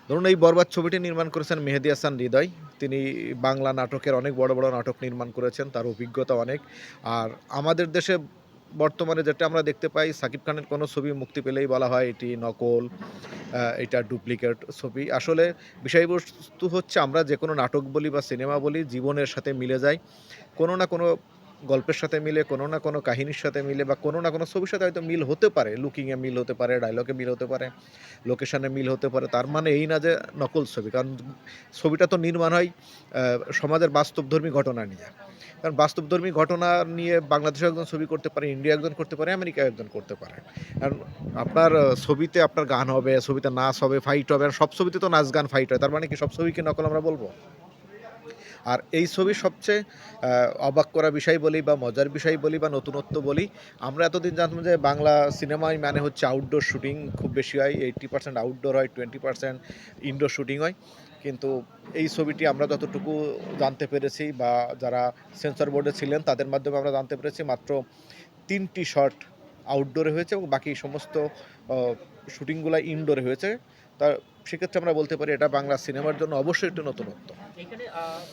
ধরুন এই বরবাদ ছবিটি নির্মাণ করেছেন মেহেদী হাসান হৃদয়। তিনি বাংলা নাটকের অনেক বড়, বড় নাটক নির্মাণ করেছেন। তার অভিজ্ঞতা অনেক। আর আমাদের দেশে বর্তমানে যেটা আমরা দেখতে পাই সাকিব খানের কোনো ছবি মুক্তি পেলেই বলা হয় এটি নকল, এটা ডুপ্লিকেট ছবি। আসলে বিষয়বস্তু হচ্ছে আমরা যেকোনো নাটক বলি বা সিনেমা বলি জীবনের সাথে মিলে যায়। কোনো না কোনো গল্পের সাথে মিলে, কোনো না কোনো কাহিনীর সাথে মিলে বা কোনো না কোনো ছবির সাথে হয়তো মিল হতে পারে। লুকিংয়ে মিল হতে পারে, ডায়ালগে মিল হতে পারে, লোকেশনে মিল হতে পারে। তার মানে এই না যে নকল ছবি। কারণ ছবিটা তো নির্মাণ হয় আ সমাজের বাস্তবধর্মী ঘটনা নিয়ে। কারণ বাস্তবধর্মী ঘটনা নিয়ে বাংলাদেশেও একজন ছবি করতে পারে, ইন্ডিয়ায় একজন করতে পারে, আমেরিকায় একজন করতে পারে। কারণ আপনার ছবিতে আপনার গান হবে, ছবিতে নাচ হবে, ফাইট হবে। আর সব ছবিতে তো নাচ, গান, ফাইট হয়। তার মানে কি সব ছবি কি নকল আমরা বলব? আর এই ছবির সবচেয়ে আ অবাক করা বিষয় বলি বা মজার বিষয় বলি বা নতুনত্ব বলি, আমরা এতদিন জানতাম যে বাংলা সিনেমায় মানে হচ্ছে আউটডোর শুটিং খুব বেশি হয়। 80% আউটডোর হয়, 20% ইনডোর শুটিং হয়। কিন্তু এই ছবিটি আমরা যতটুকু জানতে পেরেছি বা যারা সেন্সর বোর্ডে ছিলেন তাদের মাধ্যমে আমরা জানতে পেরেছি মাত্র ৩ টি শট আউটডোরে হয়েছে এবং বাকি সমস্ত অ শুটিংগুলা ইনডোরে হয়েছে। তা সেক্ষেত্রে আমরা বলতে পারি এটা বাংলা সিনেমার জন্য অবশ্যই একটি নতুনত্ব। এখানে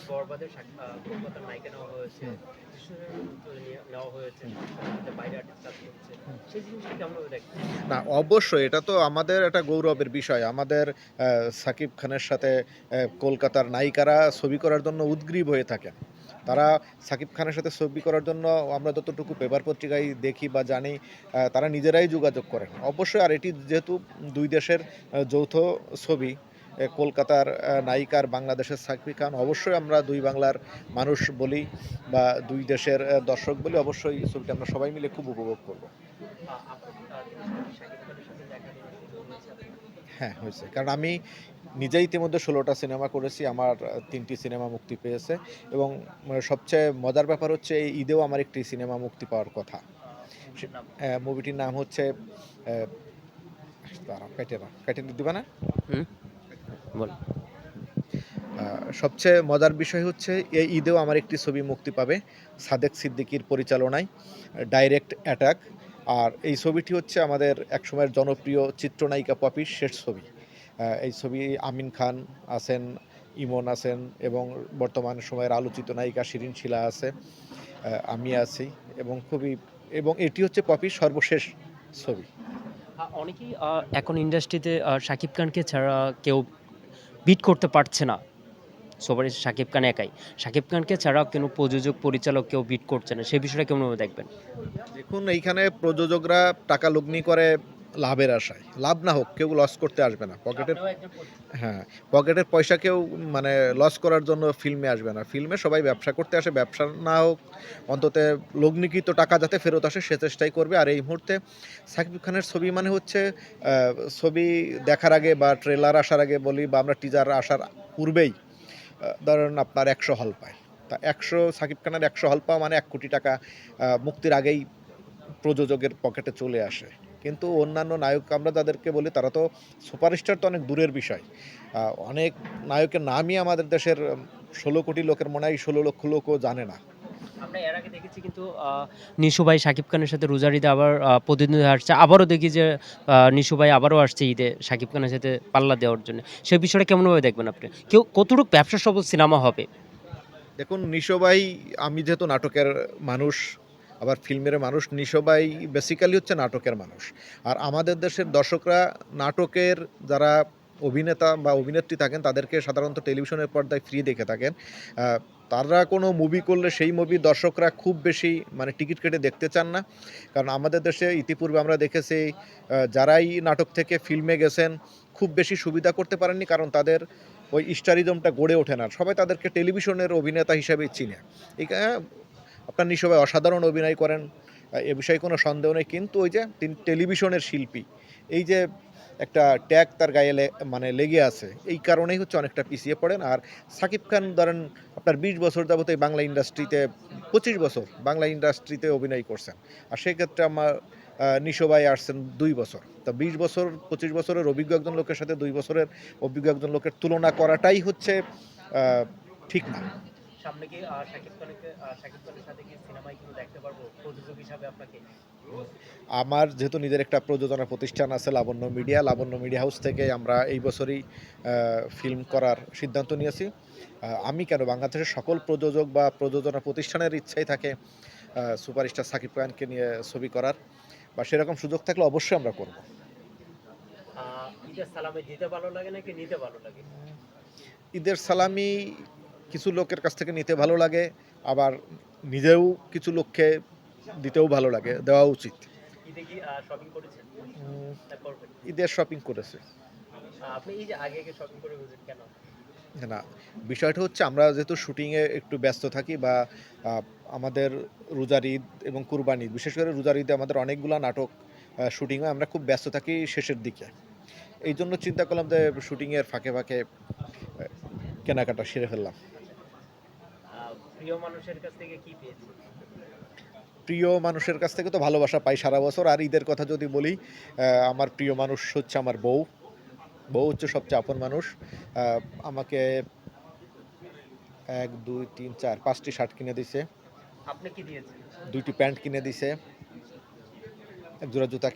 বরবাদের কলকাতার নায়িকা নেওয়া হয়েছে, হুম, কৃষ্ণের নেওয়া হয়েছে, হুম, সাথে বাইরে আর্টিস্ট কাজ করছে। হুম। সেই জিনিসটা কেমনভাবে দেখেন? না, অবশ্যই এটা তো আমাদের একটা গৌরবের বিষয়। আমাদের সাকিব খানের সাথে কলকাতার নায়িকারা ছবি করার জন্য উদগ্রীব হয়ে থাকেন। তারা সাকিব খানের সাথে ছবি করার জন্য আমরা যতটুকু পেপার পত্রিকায় দেখি বা জানি তারা নিজেরাই যোগাযোগ করেন। অবশ্যই আর এটি যেহেতু ২ দেশের যৌথ ছবি, কলকাতার নায়িকা আর বাংলাদেশের সাকিব খান অবশ্যই আমরা ২ বাংলার মানুষ বলি বা ২ দেশের দর্শক বলি অবশ্যই ছবিটা আমরা সবাই মিলে খুব উপভোগ করব। আপনার তিনি সাথে শাকিব খানের সাথে দেখার কোনো সুযোগ হয়েছে আপনার? হ্যাঁ, হয়েছে। কারণ আমি নিজেই ইতিমধ্যে ১৬ টা সিনেমা করেছি। আমার ৩ টি সিনেমা মুক্তি পেয়েছে এবং সবচেয়ে মজার ব্যাপার হচ্ছে এই ঈদেও আমার একটি সিনেমা মুক্তি পাওয়ার কথা। সে মুভিটার নাম? মুভিটির নাম হচ্ছে অ্যা দাঁড়াও কাইটে দিবা না? হুম, বলুন। আ সবচেয়ে মজার বিষয় হচ্ছে এই ঈদেও আমার একটি ছবি মুক্তি পাবে সাদেক সিদ্দিকীর পরিচালনায়, 'ডাইরেক্ট অ্যাটাক'। আর এই ছবিটি হচ্ছে আমাদের একসময়ের জনপ্রিয় চিত্রনায়িকা পপির শেষ ছবি। এই ছবি আমিন খান আছেন, ইমন আছেন এবং বর্তমান সময়ের আলোচিত নায়িকা শিরিন শিলা আছে, আমি আছি এবং এবং এটি হচ্ছে পপির সর্বশেষ ছবি। অনেকেই এখন ইন্ডাস্ট্রিতে শাকিব খানকে ছাড়া কেউ বিট করতে পারছে না। সবারই শাকিব খান একাই। শাকিব খানকে ছাড়া কোনো প্রযোজক, পরিচালক কেউ বিট করছে না। সেই বিষয়টা কেমনভাবে দেখবেন? দেখুন এইখানে প্রযোজকরা টাকা লগ্নি করে লাভের আশায়। লাভ না হোক কেউ লস করতে আসবে না। আপনিও একজন হ্যাঁ, পকেটের পয়সা কেউ মানে লস করার জন্য ফিল্মে আসবে না। ফিল্মে সবাই ব্যবসা করতে আসে। ব্যবসা না হোক অন্তত লগ্নিকৃত টাকা যাতে ফেরত আসে সে চেষ্টাই করবে। আর এই মুহূর্তে সাকিব খানের ছবি মানে হচ্ছে আ ছবি দেখার আগে বা ট্রেলার আসার আগে বলি বা আমরা টিজার আসার পূর্বেই ধরেন আপনার ১০০ হল পায়। তা ১০০ সাকিব খানের ১০০ হল পাওয়া মানে ৳১,০০,০০,০০০ মুক্তির আগেই প্রযোজকের পকেটে চলে আসে। কিন্তু অন্যান্য নায়ক আমরা যাদেরকে বলি তারা তো সুপারস্টার তো অনেক দূরের বিষয়। আ অনেক নায়কের নামই আমাদের দেশের ১৬ কোটি লোকের মনে হয় ১৬ লক্ষ লোকও জানে না। আমরা এর আগে দেখেছি কিন্তু নিশু ভাই শাকিব খানের সাথে রোজার ঈদে আবার প্রতিদ্বন্দ্বিতা আসছে। আবারও দেখি যে নিশু ভাই আবারও আসছে ঈদে শাকিব খানের সাথে পাল্লা দেওয়ার জন্য। সেই বিষয়টা কেমনভাবে দেখবেন আপনি? কতটুকু ব্যবসা সফল সিনেমা হবে? দেখুন নিশো ভাই আমি যেহেতু নাটকের মানুষ, আবার ফিল্মের মানুষ, নিশো ভাই বেসিক্যালি হচ্ছে নাটকের মানুষ। আর আমাদের দেশের দর্শকরা নাটকের যারা অভিনেতা বা অভিনেত্রী থাকেন তাদেরকে সাধারণত টেলিভিশনের পর্দায় ফ্রি দেখে থাকেন। আ তারা কোনো মুভি করলে সেই মুভি দর্শকরা খুব বেশি মানে টিকিট কেটে দেখতে চান না। কারণ আমাদের দেশে ইতিপূর্বে আমরা দেখেছি যারাই নাটক থেকে ফিল্মে গেছেন খুব বেশি সুবিধা করতে পারেননি কারণ তাদের ওই স্টারিজমটা গড়ে ওঠে না। সবাই তাদেরকে টেলিভিশনের অভিনেতা হিসেবেই চিনে। আপনার নিশো ভাই অসাধারণ অভিনয় করেন। এ বিষয়ে কোনো সন্দেহ নেই। কিন্তু ওই যে তিনি টেলিভিশনের শিল্পী। এই যে একটা ট্যাগ তার গায়ে মানে লেগে আছে। এই কারণেই হচ্ছে অনেকটা পিছিয়ে পড়েন। আর সাকিব খান ধরেন আপনার ২০ বছর যাবত এই বাংলা ইন্ডাস্ট্রিতে ২৫ বছর বাংলা ইন্ডাস্ট্রিতে অভিনয় করছেন। আর সেক্ষেত্রে আমার নিশো ভাই আসছেন ২ বছর। তা ২০ বছর ২৫ বছরের অভিজ্ঞ একজন লোকের সাথে ২ বছরের অভিজ্ঞ একজন লোকের তুলনা করাটাই হচ্ছে আ ঠিক না। সামনে কি শাকিব খানের সাথে কি সিনেমায় কিন্তু দেখতে পারবো প্রযোজক হিসাবে আপনাকে? আমার যেহেতু নিজের একটা প্রযোজনা প্রতিষ্ঠান আছে লাবণ্য মিডিয়া হাউস থেকে আমরা এই বছরই ফিল্ম করার সিদ্ধান্ত নিয়েছি। আমি কেন, বাংলাদেশের সকল প্রযোজক বা প্রযোজনা প্রতিষ্ঠানের ইচ্ছাই থাকে সুপারস্টার সাকিব খানকে নিয়ে ছবি করার, বা সেরকম সুযোগ থাকলে অবশ্যই আমরা করব। ঈদের সালামে দিতে ভালো লাগে নাকি নিতে ভালো লাগে? ঈদের সালামি কিছু লোকের কাছ থেকে নিতে ভালো লাগে, আবার নিজেও কিছু লোককে দিতেও ভালো লাগে, দেওয়া উচিত। ঈদে কি শপিং করেছেন? উম, না করবেন? ঈদের শপিং করেছে আপনি এই যে আগে শপিং করে ফেলছেন কেন? না, বিষয়টা হচ্ছে আমরা যেহেতু শুটিংয়ে একটু ব্যস্ত থাকি, বা আমাদের রোজার ঈদ এবং কুরবানি ঈদ, বিশেষ করে রোজার ঈদে আমাদের অনেকগুলো নাটক শুটিংয়ে আমরা খুব ব্যস্ত থাকি শেষের দিকে। এই জন্য চিন্তা করলাম যে শুটিংয়ের ফাঁকে ফাঁকে কেনাকাটা সেরে ফেললাম। প্রিয় মানুষের কাছ থেকে কি পেয়েছেন? প্রিয় মানুষের কাছ থেকে তো ভালোবাসা পাই সারা বছর। আর ঈদের কথা যদি বলি, আমার প্রিয় মানুষ হচ্ছে আমার বউ। বউ হচ্ছে সবচেয়ে আপন মানুষ। আমাকে ১, ২, ৩, ৪, ৫টি শার্ট কিনে দিছে, আপনি কি দিয়েছেন? ২টি প্যান্ট কিনে দিছে, এক জোড়া জুতা,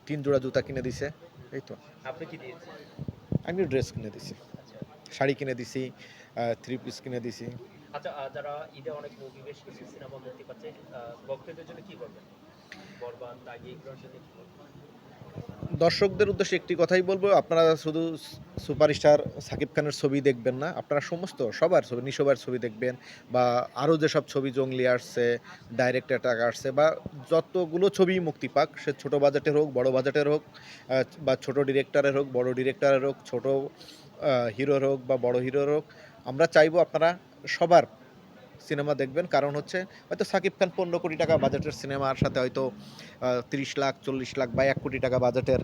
৩ জোড়া জুতা কিনে দিছে। এই তো। আপনি কি দিয়েছেন? আমি ড্রেস কিনে দিছি, আচ্ছা। শাড়ি কিনে দিছি, 3 পিস কিনে দিছি। আচ্ছা, যারা ঈদে অনেক মুভি, বেশ কিছু সিনেমা মুক্তি পাচ্ছে, ভক্তদের জন্য কি বলবেন? বরবাদ, দাগি এগুলোর জন্য কি বলবেন? দর্শকদের উদ্দেশ্যে একটি কথাই বলবো, আপনারা শুধু সুপারস্টার সাকিব খানের ছবি দেখবেন না, আপনারা সমস্ত সবার ছবি, নিশোবার ছবি দেখবেন, বা আরও যেসব ছবি জঙ্গলি আসছে, ডাইরেক্ট অ্যাটাক আসছে, বা যতগুলো ছবি মুক্তি পাক, সে ছোট বাজেটের হোক বড় বাজেটের হোক, বা ছোট ডিরেক্টরের হোক বড় ডিরেক্টরের হোক, ছোট হিরোর হোক বা বড় হিরোর হোক, আমরা চাইবো আপনারা সবার সিনেমা দেখবেন। কারণ হচ্ছে হয়তো সাকিব খান ১৫ কোটি টাকা বাজেটের সিনেমার সাথে হয়তো ৩০ লাখ ৪০ লাখ বা ১ কোটি টাকা বাজেটের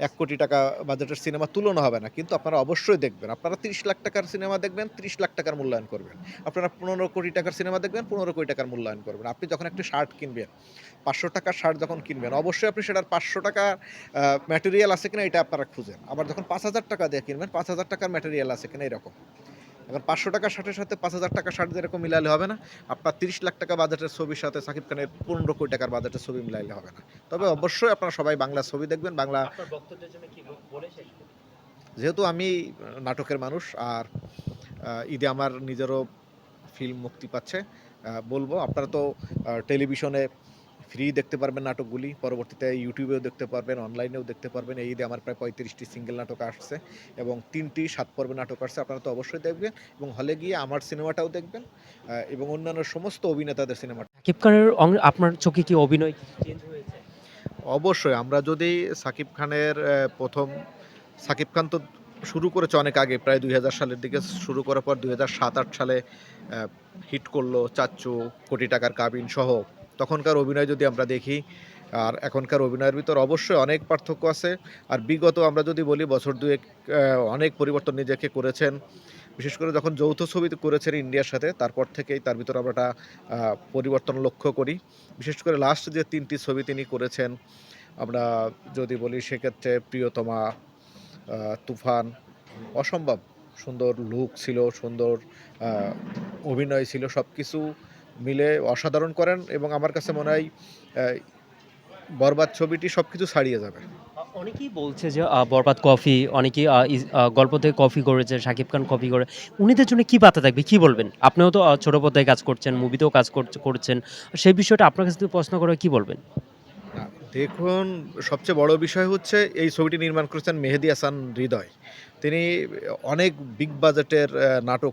১ কোটি টাকা বাজেটের সিনেমা তুলনা হবে না, কিন্তু আপনারা অবশ্যই দেখবেন। আপনারা ৩০ লাখ টাকার সিনেমা দেখবেন, ৩০ লাখ টাকার মূল্যায়ন করবেন। আপনারা ১৫ কোটি টাকার সিনেমা দেখবেন, ১৫ কোটি টাকার মূল্যায়ন করবেন। আপনি যখন একটা শার্ট কিনবেন, ৫০০ টাকার শার্ট যখন কিনবেন, অবশ্যই আপনি সেটার ৫০০ টাকা ম্যাটেরিয়াল আছে কিনা এটা আপনারা খুঁজেন। আবার যখন ৫,০০০ টাকা দিয়ে কিনবেন, ৫,০০০ টাকার ম্যাটেরিয়াল আছে কিনা এরকম। এখন ৫০০ টাকার শার্টের সাথে ৫,০০০ টাকার শার্ট যেরকম মিলালে হবে না, আপনার ৩০ লাখ টাকা বাজেটের ছবির সাথে সাকিব খানের ১৫ কোটি টাকার বাজেটের ছবি মিলাইলে হবে না। তবে অবশ্যই আপনারা সবাই বাংলা ছবি দেখবেন। বাংলা, আপনার ভক্তদের জন্য কি বলে শেষ করবেন? যেহেতু আমি নাটকের মানুষ, আর ঈদে আমার নিজেরও ফিল্ম মুক্তি পাচ্ছে, বলবো আপনারা তো টেলিভিশনে ফ্রি দেখতে পারবেন নাটকগুলি, পরবর্তীতে ইউটিউবেও দেখতে পারবেন, অনলাইনেও দেখতে পারবেন। এই ঈদে আমার প্রায় ৩৫টি সিঙ্গেল নাটক আসছে এবং 3টি 7 পর্বের নাটক আসছে। আপনারা তো অবশ্যই দেখবেন এবং হলে গিয়ে আমার সিনেমাটাও দেখবেন, এবং অন্যান্য সমস্ত অভিনেতাদের সিনেমা। শাকিব খানের আপনার চোখে কি অভিনয় চেঞ্জ হয়েছে? অবশ্যই আমরা যদি সাকিব খানের সাকিব খান তো শুরু করেছে অনেক আগে, প্রায় ২০০০ সালের দিকে শুরু করার পর ২০০৭-৮ সালে হিট করলো চাচ্চু, কোটি টাকার কাবিন সহ। তখনকার অভিনয় যদি আমরা দেখি আর এখনকার অভিনয়ের ভিতর অবশ্যই অনেক পার্থক্য আছে। আর বিগত আমরা যদি বলি বছর দুয়েক অনেক পরিবর্তন নিজেকে করেছেন। বিশেষ করে যখন যৌথ ছবি করেছেন ইন্ডিয়ার সাথে, তারপর থেকেই তার ভিতর আমরা একটা পরিবর্তন লক্ষ্য করি। বিশেষ করে লাস্ট যে ৩টি ছবি তিনি করেছেন, আমরা যদি বলি সেক্ষেত্রে প্রিয়তমা, তুফান, অসম্ভব সুন্দর লুক ছিল, সুন্দর অভিনয় ছিল, সব কিছু মিলে অসাধারণ করেন এবং আমার কাছে মনে হয় বরবাদ ছবিটি সব কিছু ছাড়িয়ে যাবে। অনেকেই বলছে যে বরবাদ কফি, অনেকেই গল্প থেকে কপি করেছে, শাকিব খান কপি করে। উনাদের জন্য কি বার্তা থাকবে? কি বলবেন? আপনিও তো ছোট পর্দায় কাজ করছেন, মুভিতেও কাজ করেছেন। সেই বিষয়টা আপনার কাছে যদি প্রশ্ন করে কি বলবেন? না, দেখুন, সবচেয়ে বড় বিষয় হচ্ছে এই ছবিটি নির্মাণ করেছেন মেহেদী হাসান হৃদয়। তিনি অনেক বিগ বাজেটের নাটক